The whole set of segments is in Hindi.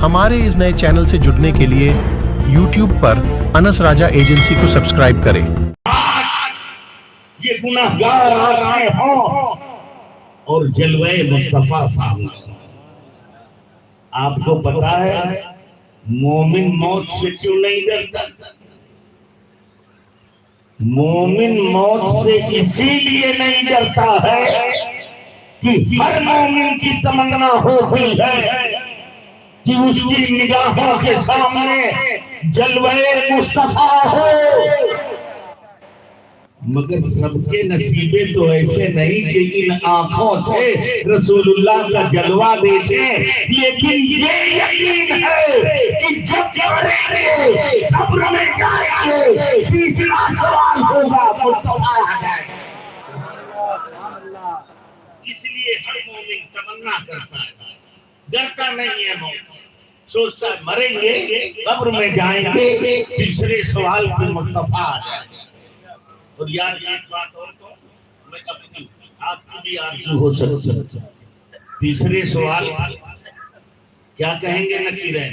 हमारे इस नए चैनल से जुड़ने के लिए YouTube पर अनस राजा एजेंसी को सब्सक्राइब करें। ये गुनाहगार आए हों और जलवे मुस्तफा सामने। आपको पता है मोमिन मौत से क्यों नहीं डरता? मोमिन मौत से इसीलिए नहीं डरता है कि हर मोमिन की तमन्ना होती है कि उसकी निगाहों के सामने जलवे मुस्तफा हो। मगर सबके नसीबे तो ऐसे नहीं कि इन आंखों से रसूलुल्लाह का जलवा देखें, लेकिन ये यकीन है कि जब मरेंगे कब्र में जाएंगे तीसरा सवाल होगा, मुस्तफा आ जाएगा। इसलिए हर मोमिन तमन्ना करता है, डरता नहीं है। मौत सोचता है मरेंगे कब्र में जाएंगे तीसरे सवाल पे मुस्तफा आ जाएगा। और यार एक बात और तो मैं अपनी आपकी भी आरज़ू हो सकती है। तीसरे सवाल क्या कहेंगे नकीरें?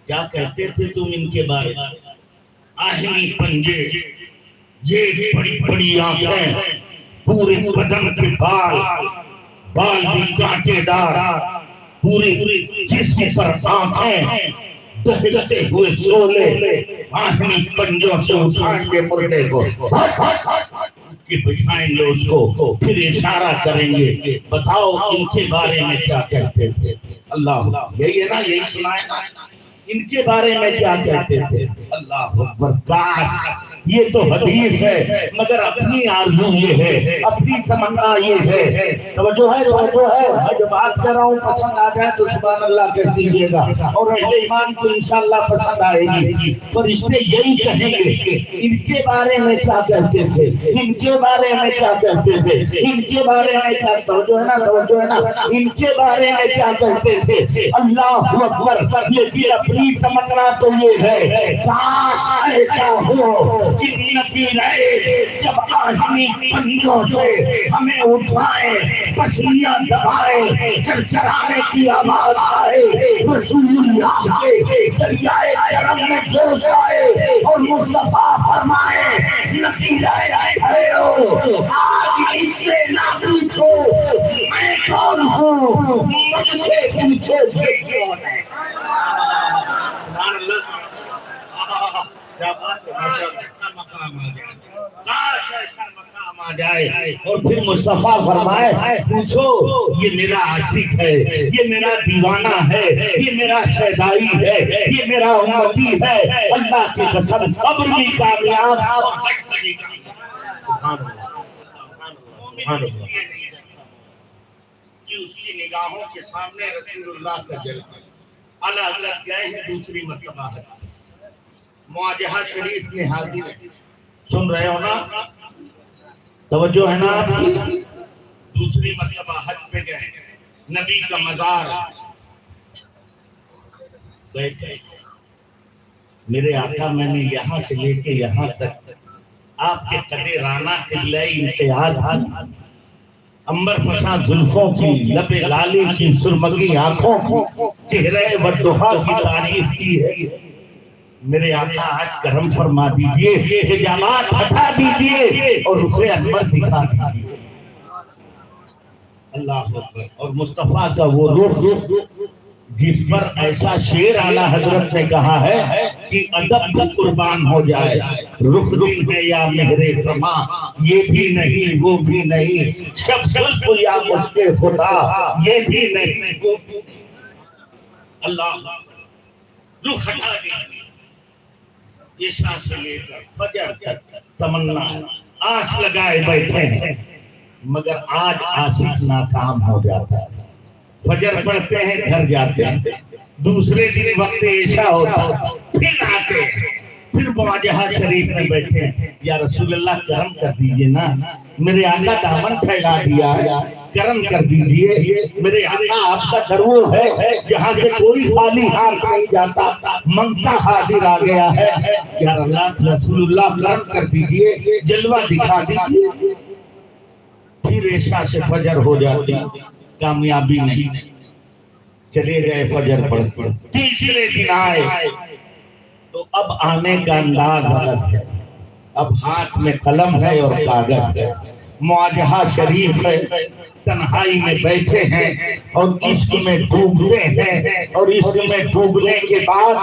क्या कहते थे तुम इनके बारे में? आहनी पंजे, ये बड़ी बड़ी आंखें, पूरे बदन पे बाल, बाल भी कांटेदार, पूरे जिस्म पर आंखें, दहकते हुए शोले, आहनी पंजों से उठाएंगे मुर्दे को, कि बिठाएंगे उसको, फिर इशारा करेंगे, बताओ इनके बारे में क्या कहते थे? अल्लाह, यही है ना, यही सुना है ना, इनके बारे में क्या कहते थे? अल्लाह अकबर। काश ये तो हदीस है, मगर अपनी आरज़ू ये है, अपनी तमन्ना ये है। तवज्जो है, तवज्जो है। मैं जो बात कर रहा हूँ पसंद आ जाए तो सुभान अल्लाह कह दीजिएगा, और अहले ईमान को इंशाअल्लाह पसंद आएगी। फरिश्ते यही कहेंगे, इनके बारे में क्या कहते थे, इनके बारे में क्या कहते थे, इनके बारे में क्या, तवज्जो है ना, तवज्जो है ना, इनके बारे में क्या कहते थे? अल्लाह अकबर। लेकिन अपनी तमन्ना तो ये है, काश ऐसा हो कि नकीरें जब आहनी पंजों से हमें उठाए, पसलियां दबाए, चरचराने की आवाज आए, रसूलुल्लाह के दरियाए करम में जोश आए और मुस्तफा फरमाए, नकीरें ठहरो, आज इससे ना पूछो मैं कौन हूँ, मुझसे पूछो ये कौन है। मकाम आ जाए और फिर मुस्तफा फरमाए, पूछो ये मेरा आशिक है, ये मेरा दीवाना है, ये मेरा शहदाई है, ये मेरा उम्मती है। अल्लाह की कसम कब्र भी कामयाब और हज भी कामयाब। कि उसकी निगाहों के सामने रसूलुल्लाह का जलवा। आला हज़रत गए हैं दूसरी मर्तबा है, मुआजहा शरीफ में हाजिर है, सुन रहे हो ना, तवज्जो है ना आपकी? दूसरी मर्तबा हज पे गए, नबी का मज़ार बैठे, मेरे आका मैंने यहाँ से लेके यहाँ तक आपके कदे राना किले इम्तियाज, अंबर फसा जुल्फों की, लबे लाली की, सुरमगी आंखों की, चेहरे वद्दुहा की तारीफ की है। मेरे आका आज करम फरमा दीजिए, हिजाबात हटा दीजिए और रुखे अनवर दिखा दीजिए। अल्लाह अकबर। और मुस्तफा का वो रुख जिस पर ऐसा शेर आला हजरत ने कहा है कि अदब को कुर्बान हो जाए, रुख दिन है या मेहरे समा, ये भी नहीं वो भी नहीं, शब जुल्फ या मुझके खुदा, ये भी नहीं वो भी। अल्लाह रुख हटा दीजिए, ईशा से लेकर फजर तक तमन्ना आस लगाए बैठे हैं, मगर आज आशिक नाकाम हो जाता है। फजर पढ़ते हैं, घर जाते हैं, दूसरे दिन वक्त ईशा होता, फिर आते हैं, फिर मुआजहा शरीफ में बैठे हैं, या रसूलुल्लाह करम कर दीजिए ना, मेरे आका दामन फैला दिया, करम कर दीजिए, मेरे आका आपका दरबार है जहाँ से कोई खाली हाथ नहीं जाता, मंगता हाजिर आ गया है, या अल्लाह रसूलुल्लाह करम कर दीजिए, जलवा दिखा दीजिए। फिर ऐसा से फजर हो जाती, कामयाबी नहीं। चले गए फजर पढ़ के। तीसरे दिन आए तो अब आने का अंदाज अलग है। अब हाथ में कलम है और कागज है, मुआजहा शरीफ है, तन्हाई में बैठे हैं और इश्क में डूबते हैं। और इश्क में डूबने के बाद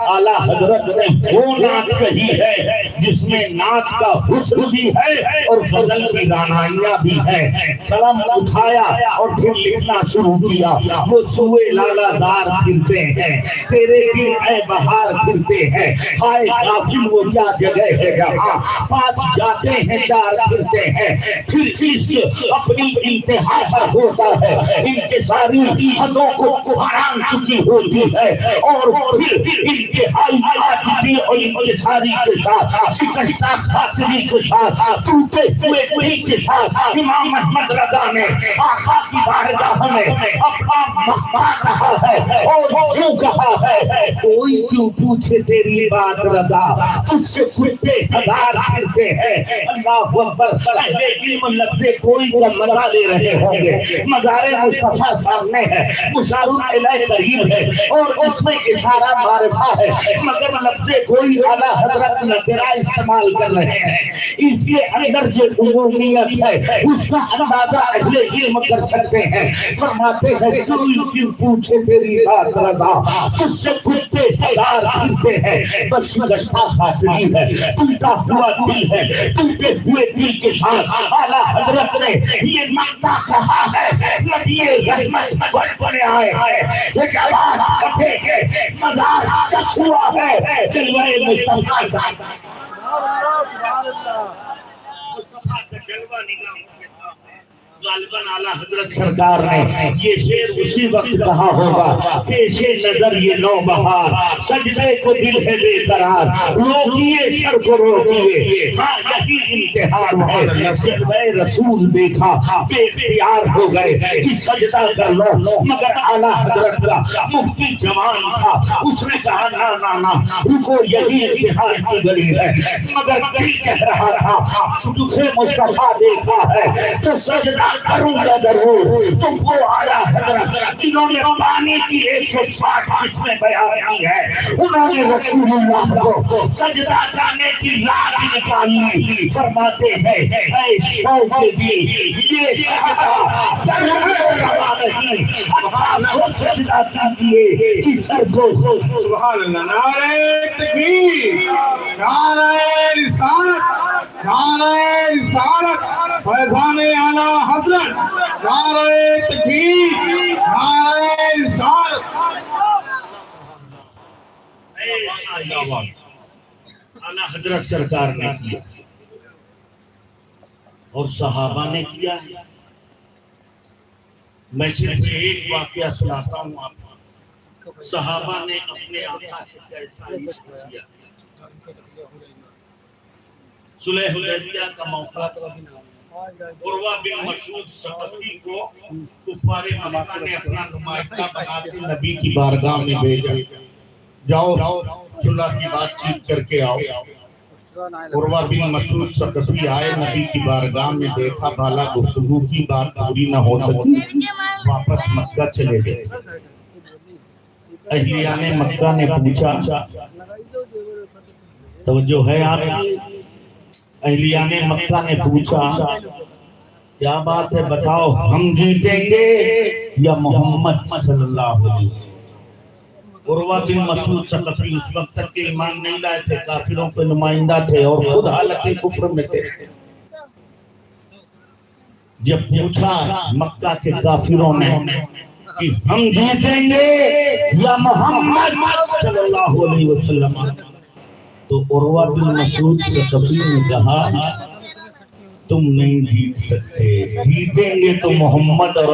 आला हजरत ने वो नात कही है जिसमें नात का हुस्न भी है और गजल की रानाइयां भी है। कलम उठाया और फिर लिखना शुरू किया। वो सुए लालादार फिरते हैं, तेरे दिन ऐ बहार फिरते हैं, हाय काफिल वो क्या जगह है जहाँ पाँच जाते हैं चार फिरते हैं। फिर इश्क अपनी इंतहा पर होता है, इनके सारी हदों को हराम चुकी होती है और फिर इंतहाई आजिज़ी और इनके सारी के साथ शिकस्ता खातरी के साथ टूटे हुए दिल के साथ इमाम अहमद रज़ा ने आका की बारगाह में अपना महमा कहा है और क्यों कहा है, कोई क्यों पूछे तेरी बात रज़ा, तुझसे कुत्ते हजार फिरते हैं। अल्लाह अकबर। अहले इल्म लफ्ज़े कोई का मजा ले रहे होंगे। मज़ारे मुस्तफा सामने है, मुशारुल इलाही करीब है और उसमें इशारा मारिफा है, मगर लफ्ज़े कोई आला हजरत नकीरा इस्तेमाल कर रहे हैं। इसके अंदर जो उमूमियत है उसका अंदाजा अहले इल्म कर सकते हैं। फरमाते हैं क्यों पूछे तेरी बात रज़ा, तुझसे कुत्ते हजार फिरते हैं। बस गश्ता खातरी है, टूटा हुआ दिल है, टूटे हुए दिल के साथ आला हजरत ने ये मक्ता कहा है। नबी रहमत बने आए, ये जवान उठे हैं, मज़ार सच हुआ है, जलवाए मुस्तफा का। मुस्तफा का जलवा निगाहों के सामने। गालिबन आला हजरत सरकार ने ये शेर उसी वक्त कहा होगा, पेशे नजर ये नौबहार, सजदे को दिल है बेकरार, रोकिए सर को रोकिए, हाँ यही इम्तिहान है। जलवे रसूल देखा बेख्तियार हो गए कि सजदा कर लो, मगर आला हजरत का मुफ्ती जवान था, उसने कहा ना ना ना रुको, यही इम्तिहान की गली है। मगर दिल कह रहा था दुखे मुस्तफा देखा है तो सजदा करूंगा जरूर। तुमको आला हजरत जिन्होंने पानी की 160 किस्में बयान की है, उन्होंने रसूलुल्लाह को सजदा करने की राह निकाल ली। फरमाते हैं ऐ शौक दिल ये सजदा करने रवा नहीं, अल्लाह को सजदा कीजिए कि सर को। सुभान अल्लाह। नारे तकबीर, नारे रिसालत, नारे रिसालत, फैज़ाने आला हज़रत, नारे तकबीर, नारे रिसालत। आला हज़रत सरकार ने किया और सहाबा ने किया है। मैं सिर्फ एक वाकया सुनाता हूँ आपको। सहाबा ने अपने आका से कैसा इश्क किया। सुलह हुदैबिया का मौका, उर्वा बिन मसूद सक़फ़ी को कुफ़ारे मक्का ने अपना नुमाइंदा बना के नबी की बारगाह में भेजा, जाओ सुलह की बातचीत करके आओ। उर्वा बिन मसूद सक़फ़ी आए, नबी की बारगाह में देखा भाला गुफ्तगू की बात पूरी न हो सकी, वापस मक्का चले गए। अहलिया ने मक्का ने पूछा, तवज्जो है आपकी, अहलिया ने मक्का ने पूछा क्या बात है बताओ, हम जीतेंगे या मोहम्मद सल्लल्लाहु अलैहि वसल्लम। उर्वा बिन मसूद सक़फ़ी उस वक्त तक के ईमान नहीं लाए थे, काफिरों के नुमाइंदा थे और खुद हालत कुफ्र में थे। जब पूछा मक्का के काफिरों ने कि हम जीतेंगे या मोहम्मद सल्लल्लाहु अलैहि वसल्लम, तो उर्वा बिन मसूद सक़फ़ी ने कहा तुम नहीं जीत सकते, जीतेंगे तो मोहम्मद और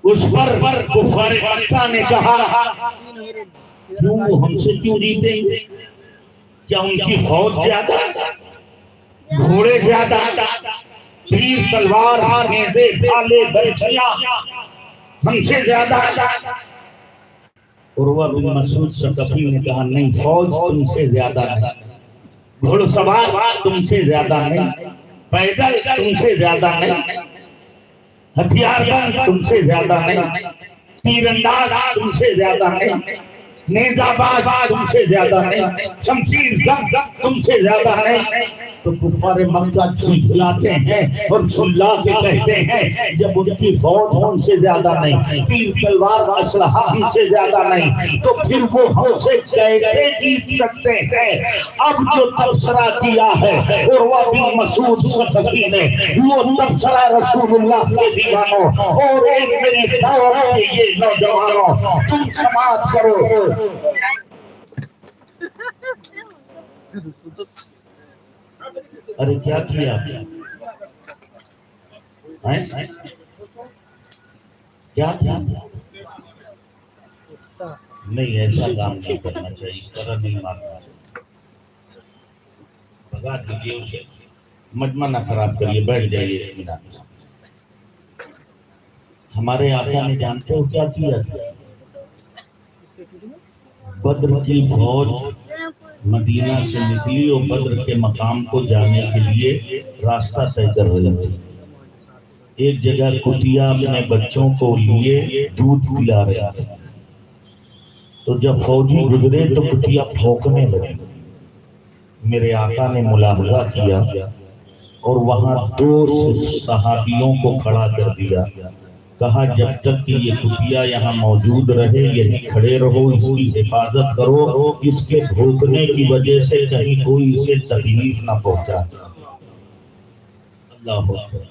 उस पर कुफ़ार मक्का ने कहा क्यों वो हमसे क्यों जीतेंगे, क्या उनकी फौज ज्यादा, घोड़े ज्यादा, तीर तलवार नेज़े भाले बर्छियां हमसे ज्यादा। उर्वा बिन मसूद सक़फ़ी ने कहा नहीं, फौज तुमसे ज्यादा नहीं, घुड़सवार तुमसे ज्यादा नहीं, पैदल तुमसे ज्यादा नहीं, हथियारबंद तुमसे ज्यादा नहीं, तीरंदाज तुमसे ज्यादा नहीं, नेजाबाज तुमसे ज्यादा नहीं, शमशीर जंग तुमसे ज्यादा नहीं। तो कुफार मक्का झुझलाते हैं और झुल्ला के कहते हैं जब उनकी फौज हमसे ज्यादा नहीं, तीर तलवार असलहा हमसे ज्यादा नहीं, तो फिर वो हमसे कैसे जीत सकते हैं। अब जो तबसरा किया है उर्वा बिन मसूद सक़फ़ी ने, वो तबसरा रसूलुल्लाह के दीवानों और एक मेरी कौम के ये नौजवानों, तुम समाप्त करो। अरे क्या किया है? क्या नहीं, ऐसा काम नहीं करना चाहिए, इस तरह नहीं मारना चाहिए। भगा दीजिए उसे, मजमा ना खराब करिए, बैठ जाइए इत्मीनान। हमारे आका ने जानते हो क्या किया था? बद्र की फौज मदीना से निकली और बद्र के मकाम को जाने के लिए रास्ता तय कर रही थी। एक जगह कुतिया अपने बच्चों को लिए दूध पिला रहा था, तो जब फौजी गुजरे तो कुतिया भौंकने लगी। मेरे आका ने मुलाहजा किया और वहां 2 सहाबियों को खड़ा कर दिया। कहा जब तक कि ये कुतिया यहाँ मौजूद रहे यही खड़े रहो, इसकी हिफाजत करो, इसके भूखने की वजह से कहीं कोई इसे तकलीफ ना पहुंचा। अल्लाह अकबर।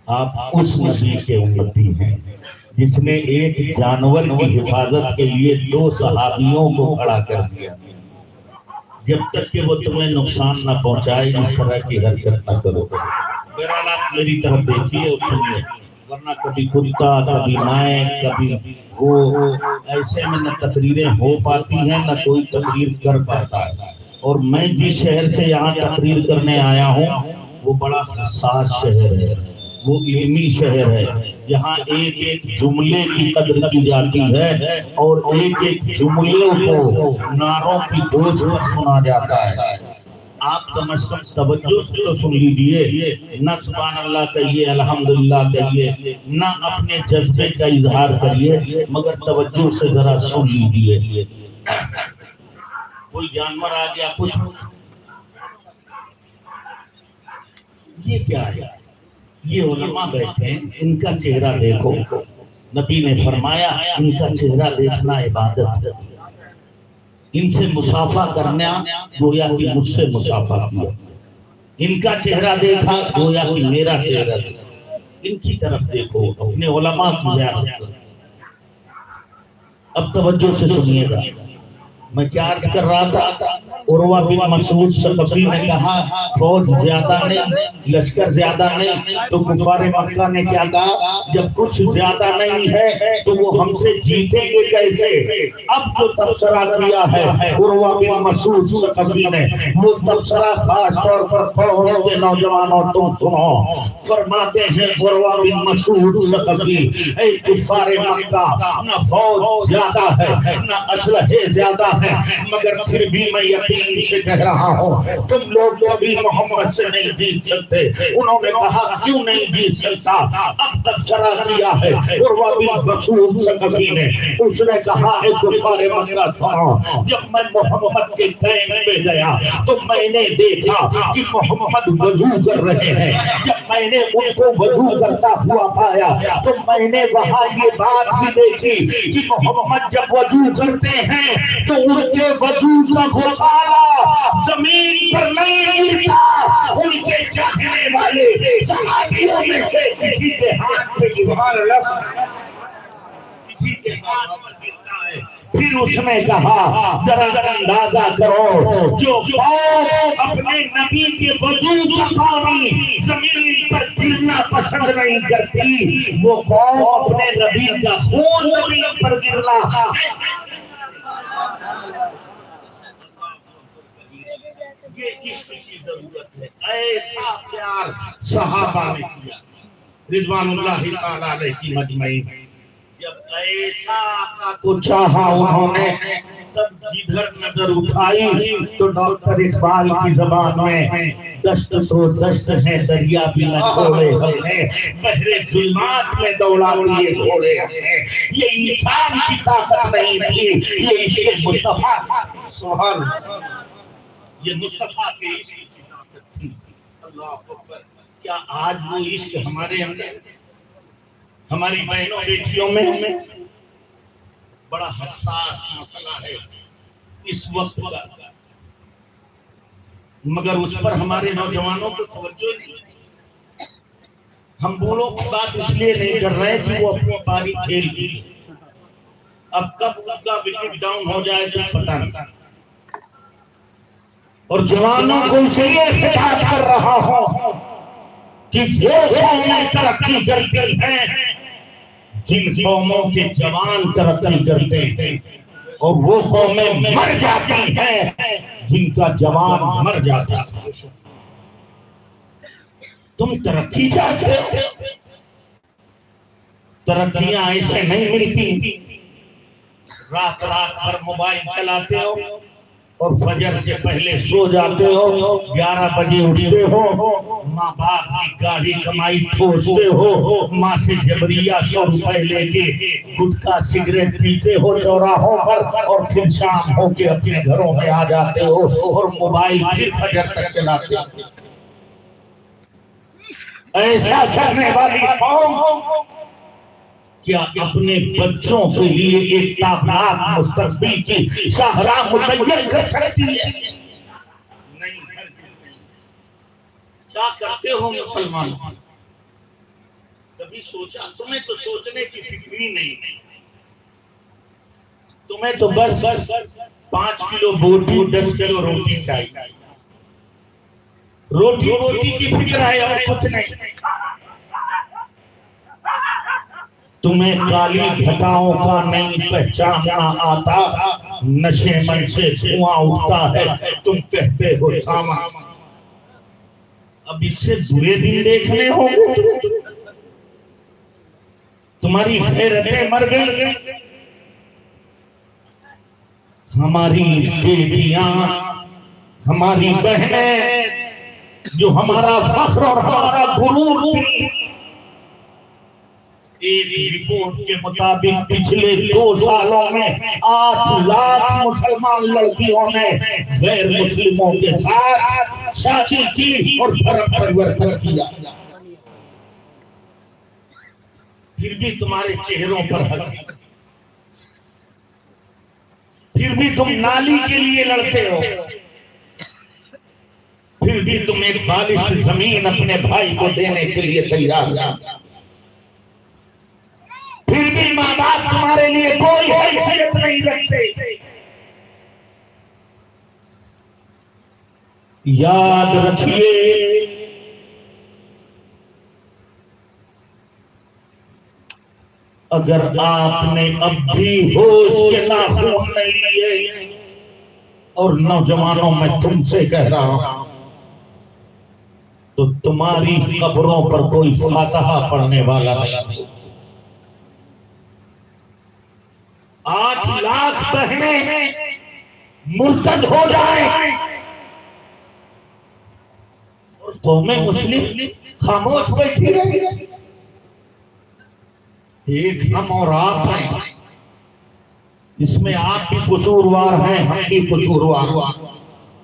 आप उस नबी के उम्मती हैं जिसने एक जानवर की हिफाजत के लिए 2 सहाबियों को खड़ा कर दिया। जब तक कि वो तुम्हें नुकसान ना पहुंचाए इस तरह की हरकत ना करो। बहरहाल आप मेरी तरफ देखिए और सुनिए, वरना कभी कुत्ता, कभी मैं, कभी वो, ऐसे में न तकरीरें हो पाती हैं न कोई तकरीर कर पाता है। और मैं जिस शहर से यहाँ तकरीर करने आया हूँ वो बड़ा हसास शहर है, वो इल्मी शहर है, यहाँ एक एक जुमले की कदर की जाती है और एक एक जुमले को नारों की दोष पर सुना जाता है। आप कम से कम तवज्जो से तो सुन लीजिए, न सुभान अल्लाह कहिए, अल्हम्दुलिल्लाह कहिए, न अपने जज्बे का इजहार करिए, मगर तवज्जो से जरा सुन लीजिए। कोई जानवर आ गया कुछ, ये क्या है? ये उलमा बैठे हैं, इनका चेहरा देखो। नबी ने फरमाया इनका चेहरा देखना इबादत है। इनसे मुसाफा करना गोया कि मुझसे मुसाफा किया। इनका चेहरा देखा गोया कि मेरा चेहरा देखा। इनकी तरफ देखो, अपने उलमा की ज़ियारत करो। अब तवज्जो से सुनिएगा, मैं क्या अर्ज कर रहा था। उर्वा बिन मसूद सक़फ़ी ने कहा फौज ज्यादा नहीं, लश्कर ज्यादा नहीं, तो कुफार मक्का ने क्या कहा, जब कुछ ज्यादा नहीं है तो वो हमसे जीतेंगे कैसे। अब जो तबसरा किया है उर्वा बिन मसूद सक़फ़ी ने, वो तबसरा खास तौर पर फौज के नौजवानों तुम सुनो। फरमाते हैं उर्वा बिन मसूद सक़फ़ी, ऐ कुफार मक्का, न फौज ज्यादा है न असलहे ज्यादा है, मगर फिर भी मैं यकीन से कह रहा हूँ तुम लोग कभी मोहम्मद से नहीं जीत सकते। उन्होंने कहा क्यों नहीं जीत सकता। अब तक सरा किया है उर्वा बिन मसूद सक़फ़ी ने, उसने कहा एक कुफार मक्का सुनो, जब मैं मोहम्मद के कैंप में गया तो मैंने देखा कि मोहम्मद वजू कर रहे हैं। जब मैंने उनको वजू करता हुआ पाया तो मैंने वहां ये बात भी देखी कि मोहम्मद जब वजू करते हैं तो उनके वजू का घोसाला जमीन पर नहीं गिरता, उनके चाहने वाले सहाबियों में से किसी के हाथ में, सुभान अल्लाह, किसी के हाथ में गिरता है। फिर उसने कहा जरा अंदाजा करो, जो कौम अपने नबी के वजू का पानी जमीन पर गिरना पसंद नहीं करती, वो कौम अपने नबी का खून जमीन पर गिरना। ये इश्क की जरूरत है। ऐसा प्यार सहाबा ने किया रिज़वानुल्लाहि ताला अलैहि मजमईन। जब ऐसा आका को चाहा उन्होंने तब जिधर नजर उठाई तो डॉक्टर इकबाल की जबान में दस्त तो दस्त है दरिया भी न छोड़े हमने, बहरे जुल्मात में दौड़ा दिए घोड़े हमने। ये इंसान की ताकत नहीं थी, ये इश्क मुस्तफा, सुभान ये मुस्तफा के इश्क की ताकत थी। अल्लाह अकबर। क्या आज वो इश्क हमारे अंदर, हमारी बहनों बेटियों में? बड़ा हसास मसला है इस वक्त का, मगर उस पर हमारे नौजवानों को तवज्जो नहीं। हम बूढ़ों की बात इसलिए नहीं कर रहे कि वो अपनी पारी खेल ली, अब कब उनका विकेट डाउन हो जाए तो पता नहीं। और जवानों को इसलिए खिताब कर रहा हूं कि वो कौमें तरक्की करती हैं जिन कौमों के जवान तरक्की करते हैं, और वो कौमें मर जाती हैं जिनका जवान मर जाता है। तुम तरक्की चाहते हो? तरक्कियां ऐसे नहीं मिलती। रात रात भर मोबाइल चलाते हो और फजर से पहले सो जाते हो, 11 बजे उठते हो, माँ बाप की गाड़ी कमाई ठोसते हो, माँ से जबरिया 100 रुपए लेके गुटखा सिगरेट पीते हो चौराहों पर, और फिर शाम होके अपने घरों में आ जाते हो और मोबाइल फिर फजर तक चलाते हो। ऐसा करने वाली कौम क्या अपने बच्चों के लिए एक ताबनाक मुस्तकबिल की शाहरा मुतय्यन कर सकती है? नहीं। क्या करते हो मुसलमान? कभी सोचा? तुम्हें तो सोचने की फिक्र ही नहीं। तुम्हें तो बस 5 किलो बोटी 10 किलो रोटी चाहिए। रोटी बोटी की फिक्र है और कुछ नहीं। तुम्हें काली घटाओं का नहीं पहचानना आता, नशे मन से धुआं उठता है, तुम कहते हो सामा। अब इससे बुरे दिन देखने होंगे। तुम्हारी गैरतें मर गई। हमारी बेटियां, हमारी बहनें, जो हमारा फख्र और हमारा गुरूर थी, एक रिपोर्ट के मुताबिक पिछले 2 सालों में 8 लाख मुसलमान लड़कियों ने गैर मुस्लिमों के साथ शादी की और धर्म परिवर्तन किया। फिर भी तुम्हारे चेहरों पर हंसी, फिर भी तुम नाली के लिए लड़ते हो, फिर भी तुम एक बालिश जमीन अपने भाई को देने के लिए तैयार हो, फिर भी माँ बाप तुम्हारे लिए कोई हैसियत नहीं रखते। याद रखिए, अगर आपने अब भी होश के नाखून नहीं लिए, और नौजवानों में तुमसे कह रहा हूं, तो तुम्हारी कब्रों पर कोई फातिहा पढ़ने वाला नहीं। 8 लाख बहनें मुर्तद हो जाए और कौमें मुस्लिम खामोश बैठी रही। एक हम और आप हैं, इसमें आप भी कसूरवार हैं, हम भी कसूरवार।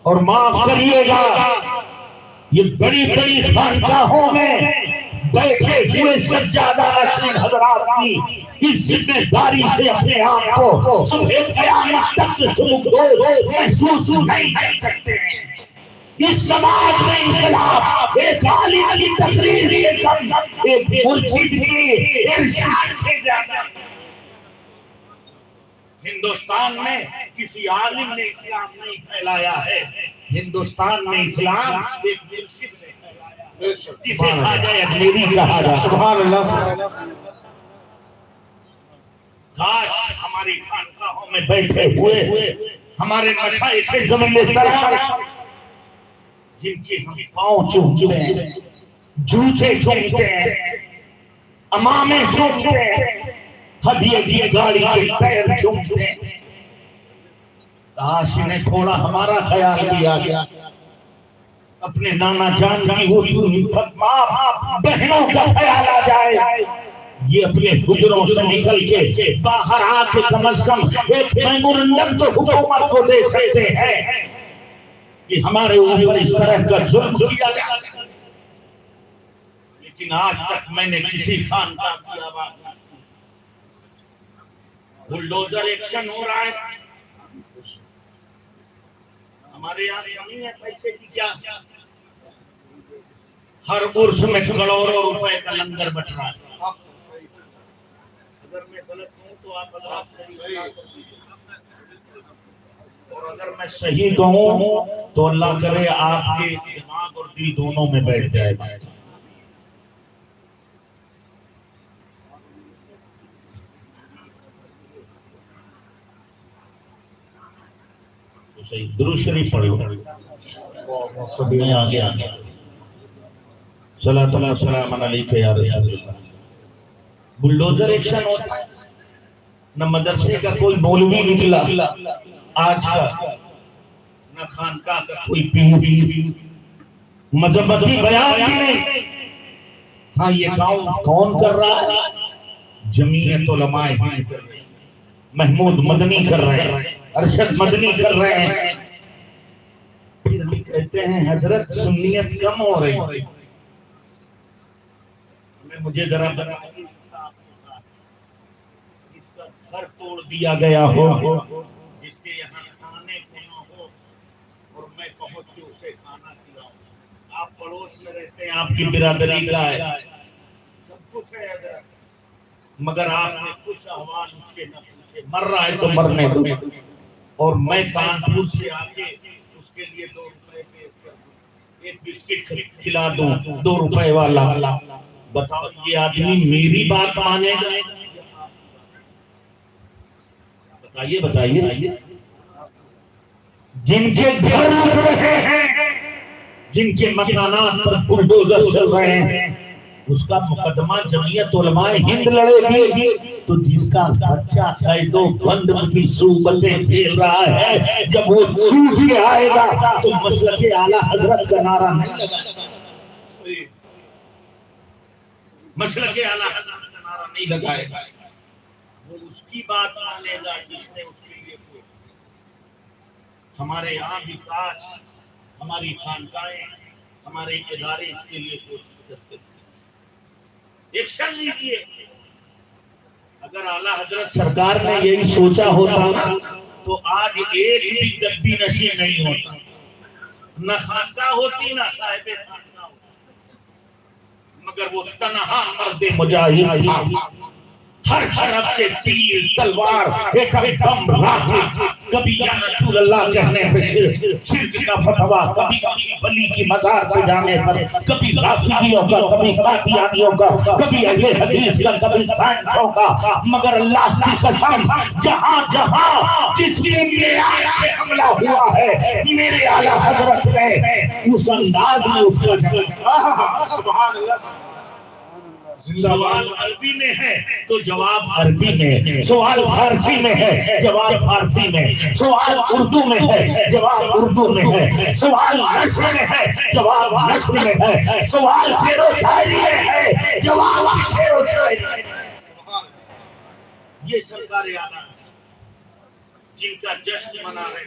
और माफ करिएगा, ये बड़ी बड़ी खानकाहों में बैठे हुए सज्जादा नशीन हजरात की इस जिम्मेदारी से अपने आप को सुबह क़यामत तक सुमुखदोर महसूस नहीं कर सकते हैं। इस समाज में इंकलाब एक आलिम की तकरीर से कम, एक मुर्शिद की इरशाद से ज्यादा। हिंदुस्तान में किसी आलिम ने इस्लाम नहीं फैलाया है, हिंदुस्तान में इस्लाम एक मुर्शिद ने फैलाया, जिसे ख्वाजा अजमेरी कहा जाता है। सुभान अल्लाह। काश हमारी खानकाहों में बैठे हुए हमारे मशाइख ज़मीन तरार, जिनके हम पांव चूमते हैं, जूते चूमते हैं, अमामे चूमते हैं, हदिये की गाड़ी के पैर चूमते हैं, काश इन्हें थोड़ा हमारा ख्याल भी आ गया, अपने नाना जान की वो माँ बहनों का ख्याल आ जाए। ये अपने गुजरों से निकल के बाहर आके कम से कम एक मेमोरेंडम तो हुकूमत को दे सकते हैं कि हमारे ऊपर इस तरह का जुल्म किया गया। लेकिन आज तक मैंने किसी खानदान की आवाज नहीं सुनी। बुलडोजर एक्शन हो रहा है, हमारे यहाँ कमी है पैसे की क्या? हर उर्स में करोड़ों रुपए का लंगर बट रहा है। अगर मैं गलत हूं तो आप और अगर मैं सही कहूं तो अल्लाह करे आपके दिमाग और दिल दोनों में बैठ जाएगा। तो सही दुरूद शरीफ पढ़ो, मैं आगे आ गया। सलातुल्लाह सलाम अलैका या रसूलल्लाह। बुलडोजर एक्शन होता है, न मदरसे का कोई मौलवी निकला आज का, न खानका का कोई पीर, मजहबी बयान भी नहीं। हाँ, ये काम कौन कर रहा है? जमीयत उलमाए हिंद कर रहे हैं, महमूद मदनी कर रहे हैं, अरशद मदनी कर रहे हैं। फिर हम कहते हैं हजरत सुन्नियत कम हो रही। मुझे जरा इसका घर तोड़ दिया गया हो, जिसके यहाँ खाने पीना हो और मैं पहुंच के उसे खाना खिलाऊं। आप पड़ोस में रहते हैं, आपकी बिरादरी का है, सब कुछ है अगर, मगर आपने कुछ अहवाल उसके न पूछे। मर रहा है तो मरने दो, और मैं कानपुर से आके उसके लिए 2 रुपए पेश कर दूं, एक बिस्किट खिला दूं 2 रुपए वाला। बताओ ये आदमी मेरी बात मानेगा? बताइए बताइए। जिनके घर उठ रहे हैं, जिनके मकानात पर बुलडोजर चल रहे हैं, उसका मुकदमा जमीयत उलमाए हिंद लड़ेगी। तो जिसका बच्चा कैदो बंद की सूबतें फेल रहा है, जब वो छूट के आएगा तो मसलके आला हजरत का नारा नहीं लगाएगा, मसलके आला हजरत का नारा नहीं लगाएगा। वो उसकी बात मानेगा जिसने उसके लिए कुछ। हमारे यहाँ भी काश हमारी खानकाएं, हमारे इदारे इसके लिए कोशिश करते थे। एक्शन लीजिए। अगर आला हजरत सरकार ने यही सोचा होता ना, तो आज एक भी गद्दी नशी नहीं होता, न खानका होती न साहिबे खानका होती। मगर वो तनहा मर्दे मुजाहिद था, हर तरफ से तीर तलवार एकदम राखी। कभी या रसूल अल्लाह कहने पे शिर्क का फतवा, कभी वली की मज़ार पे जाने पर, कभी राफिदियों का, कभी कादियानियों का, कभी अहले हदीस का, कभी साइंसों का। मगर अल्लाह की कसम, जहां जहां जिसके मेयार पे हमला हुआ है, मेरे आला हजरत ने उस अंदाज में उसका जवाब, सुभान अल्लाह। सवाल अरबी में है तो जवाब अरबी में, सवाल फारसी में है जवाब फारसी में, सवाल उर्दू में है जवाब उर्दू में है, सवाल नस्र में है जवाब नस्र में है, सवाल शेरो शायरी में है जवाब शेरो शायरी में। ये सरकार आना जिनका जश्न मना रहे,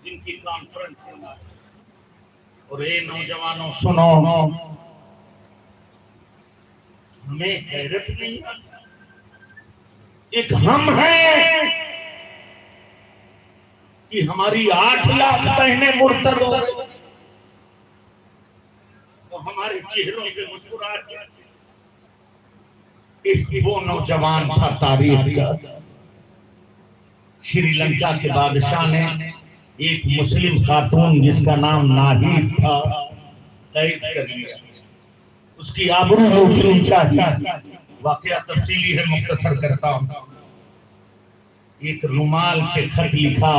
जिनकी कॉन्फ्रेंस मना रहे। और ये नौजवानों सुनो, हमें हैरत नहीं, एक हम हैं कि हमारी 8 लाख बहनें मुर्तद हो गई, तो हमारे चेहरों पे मुस्कुराहट। एक वो नौजवान था तारीख का, श्रीलंका के बादशाह ने एक मुस्लिम खातून जिसका नाम नाहिद था कैद कर लिया। उसकी आबरू लूटनी चाहिए। वाकया तफसीली है, मुख्तसर करता हूं। एक रुमाल पे खत लिखा,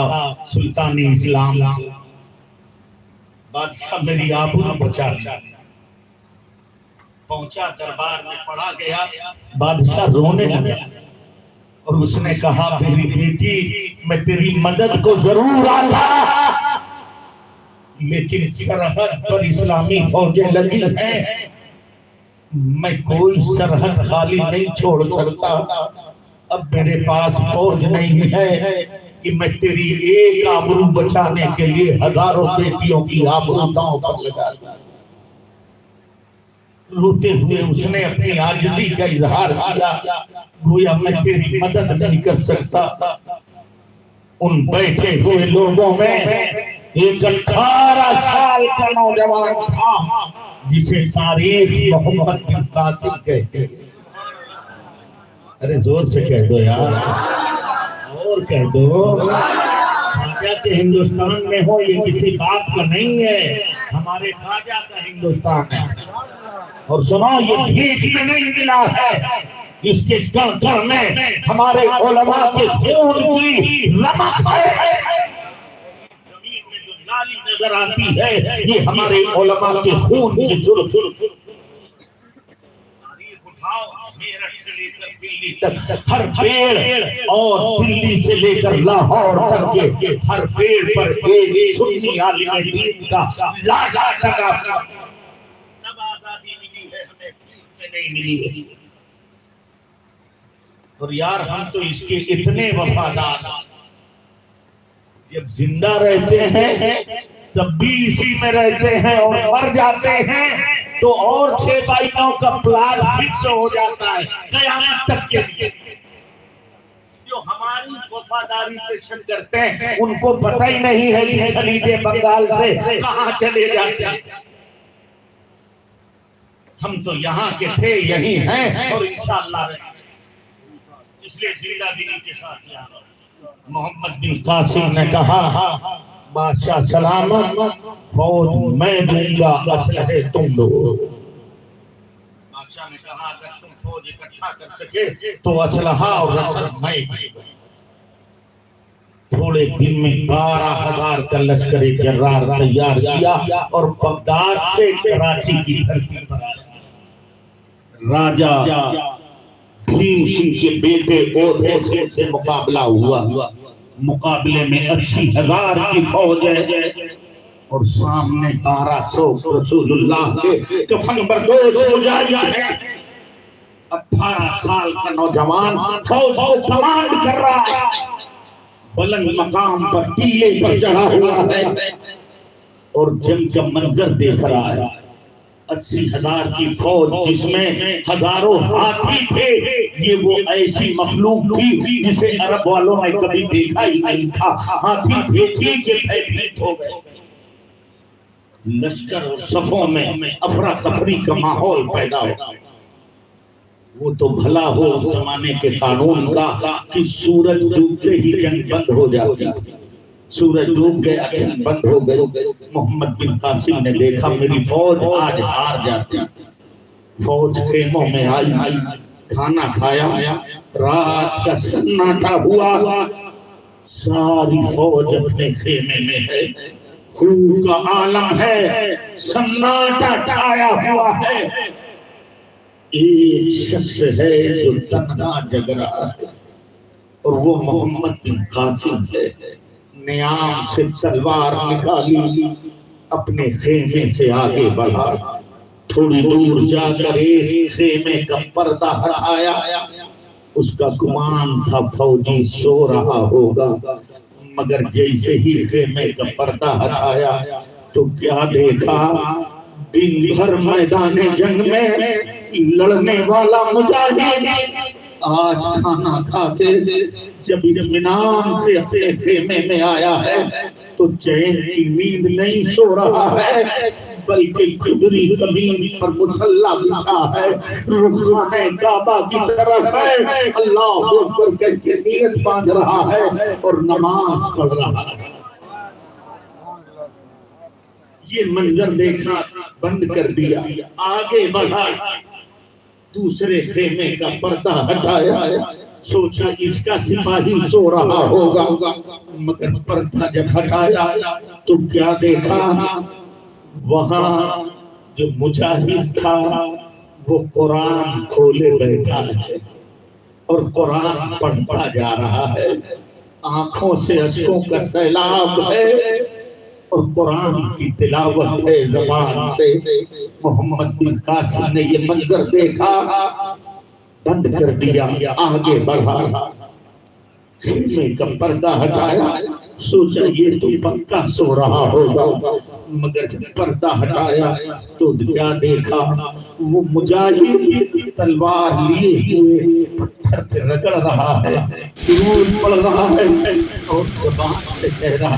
सुल्तानी इस्लाम। बादशाह मेरी आबरू बचा लिया। पहुंचा दरबार में, पढ़ा गया, बादशाह रोने लगा और उसने कहा मेरी बेटी मैं तेरी मदद को जरूर आता, लेकिन सरहद पर इस्लामी फौजें लगी हैं, मैं कोई सरहद खाली नहीं छोड़ सकता। अब मेरे पास फौज नहीं है कि मैं तेरी एक आबरू बचाने के लिए हजारों बेटियों की आबरू दांव पर लगा दूं। रोते हुए उसने अपनी आजिज़ी का इजहार किया, गोया मैं तेरी मदद नहीं कर सकता। उन बैठे हुए लोगों में एक 18 साल का नौजवान था जिसे तारीख मोहम्मद बिन कासिम कहते हैं। अरे जोर से कह दो यार, और कह दो। ख्वाजा के हिंदुस्तान में हो ये किसी बात का नहीं है, हमारे ख्वाजा का हिंदुस्तान है। और सुनो, ये भीख में नहीं मिला है, इसके कण में हमारे उलमा के खून की रमक है। जमीन में जो नाली नजर आती है ये हमारे उलमा के खून की जुर्म। तारीख उठाओ, मेरठ से लेकर दिल्ली तक हर पेड़, और दिल्ली से लेकर लाहौर तक के हर पेड़ पर एक सुन्नी आलिम दीन का लाशा टंगा। तब आजादी मिली है हमें, नहीं मिली है। और यार हम तो इसके इतने वफादार, जब जिंदा रहते हैं तब भी इसी में रहते हैं, और मर जाते हैं तो और 6 बाई 9 का प्लान फिक्स हो जाता है क़यामत तक के लिए। जो हमारी वफादारी पेशन करते हैं उनको पता ही नहीं है कि खलीदे बंगाल से कहां चले जाते हैं। हम तो यहाँ के थे, यही हैं, और इंशाअल्लाह रहेंगे। इसलिए जिंदादिली के साथ यहाँ मोहम्मद बिन कासिम ने कहा बादशाह सलामत, फौज मैं दूंगा, असलहे तुम दो। बादशाह ने कहा अगर तुम फौज इकट्ठा कर सके तो असलहा और रसद मैं दूंगा। थोड़े दिन में 12,000 का लश्कर जर्रार तैयार किया और बगदाद से कराची की धरती पर आया। राजा भीम सिंह के बेटे ओधे सिंह से मुकाबला हुआ। मुकाबले में 80,000 की फौज है और सामने 1200 रसूलुल्लाह के कफन बरदोश मुजाहिद है। 18 साल का नौजवान फौज को कमांड कर रहा है, बुलंद मकाम पर टीले पर चढ़ा हुआ है और जंग का मंजर देख रहा है। 80,000 की फौज जिसमें हजारों हाथी थे, ये वो ऐसी मखलूक थी जिसे अरब वालों ने कभी देखा ही नहीं था। हाथी देखिए के भयभीत हो गए। लश्कर और सफों में अफरा तफरी का माहौल पैदा हो। वो तो भला हो जमाने के कानून का कि सूरज डूबते ही जंग बंद हो जाती थी। सूरज डूब गया, जंग बंद हो गई। मोहम्मद बिन कासिम ने देखा मेरी फौज आज हार जाती। फौज खेमों में आई, खाना खाया, रात का सन्नाटा हुआ। सारी फौज अपने खेमे में है, खून का आलम है, सन्नाटा छाया हुआ है। एक शख्स है जो तन्हा जग रहा है और वो मोहम्मद बिन कासिम है। नियाम से तलवार निकाली, अपने खेमे से आगे बढ़ा। थोड़ी दूर जाकर एक खेमे का पर्दा हटाया। उसका गुमान था फौजी सो रहा होगा, मगर जैसे ही खेमे का पर्दा हटाया तो क्या देखा, दिन भर मैदान जंग में लड़ने वाला मुजाहिद आज खाना खाके जब इत्मीनान से अपने खेमे में आया है तो चैन की नींद नहीं सो रहा है, बल्कि खुदरी जमीन पर मुसल्ला बिछा है, रुख़ाने काबा की तरफ है, अल्लाहु अकबर कह के नियत बांध रहा है और नमाज पढ़ रहा है। ये मंजर देखा, बंद कर दिया, आगे बढ़ा, दूसरे खेमे का पर्दा हटाया। सोचा इसका सिपाही सो रहा होगा, मगर पर्दा जब हटाया तो क्या देखा, वहां जो मुजाहिद था वो कुरान खोले बैठा है। और कुरान पढ़ता जा रहा है। आंखों से अश्कों का सैलाब है और कुरान की तिलावत है ज़बान से। मोहम्मद बिन कासिम ने ये मंजर देखा, बंद कर दिया, आगे बढ़ा, खेमे का पर्दा हटाया, सोचा ये तो पक्का सो रहा होगा, मगर पर्दा हटाया तो क्या देखा, वो मुजाहिद तलवार लिए हुए पत्थर पे रगड़ रहा है, खून पड़ रहा है और ज़बान से कह रहा है